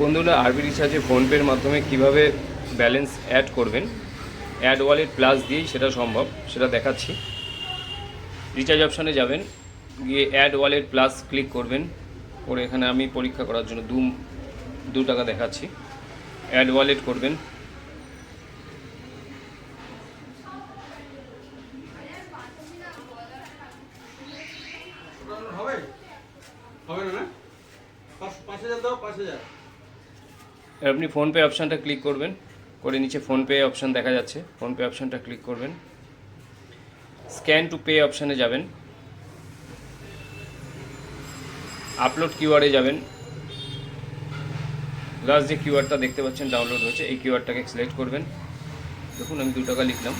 বন্ধুরা আরবি রিচার্জে ফোনপের মাধ্যমে কিভাবে ব্যালেন্স অ্যাড করবেন, অ্যাড ওয়ালেট প্লাস দিয়েই সেটা সম্ভব, সেটা দেখাচ্ছি। রিচার্জ অপশানে যাবেন, গিয়ে অ্যাড ওয়ালেট প্লাস ক্লিক করবেন, করে এখানে আমি পরীক্ষা করার জন্য 2 টাকা দেখাচ্ছি। অ্যাড ওয়ালেট করবেন, আপনি ফোনপে অপশানটা ক্লিক করবেন, করে নিচে ফোনপে অপশান দেখা যাচ্ছে, ফোনপে অপশানটা ক্লিক করবেন। স্ক্যান টু পে অপশানে যাবেন, আপলোড কিউআরে যাবেন। লাস্ট যে কিউআরটা দেখতে পাচ্ছেন ডাউনলোড হয়েছে, এই কিউআরটাকে সিলেক্ট করবেন। দেখুন আমি 2 টাকা লিখলাম।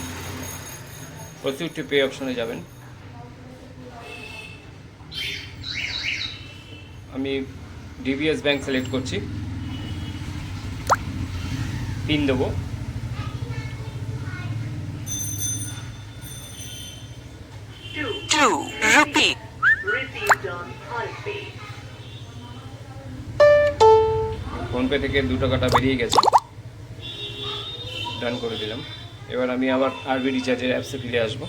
প্রসিড টু পে অপশানে যাবেন, আমি ডিবিএস ব্যাংক সিলেক্ট করছি, পিন দেবো। ₹2 ফোনপে থেকে 2 টাকাটা বেরিয়ে গেছে, ডান করে দিলাম। এবার আমি আবার আরবি রিচার্জের অ্যাপসে ফিরে আসবো।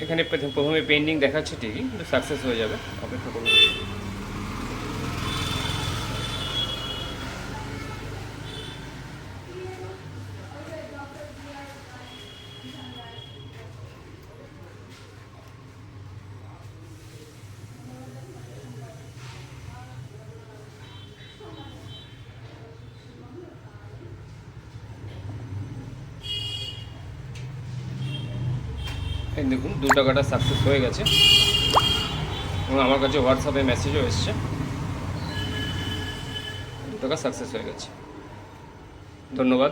এখানে প্রথমে পেন্ডিং দেখাচ্ছে ঠিকই, কিন্তু সাকসেস হয়ে যাবে, অপেক্ষা করুন। এই দেখুন 2 টাকাটা সাকসেস হয়ে গেছে এবং আমার কাছে হোয়াটসঅ্যাপে মেসেজও এসছে, 2 টাকা সাকসেস হয়ে গেছে। ধন্যবাদ।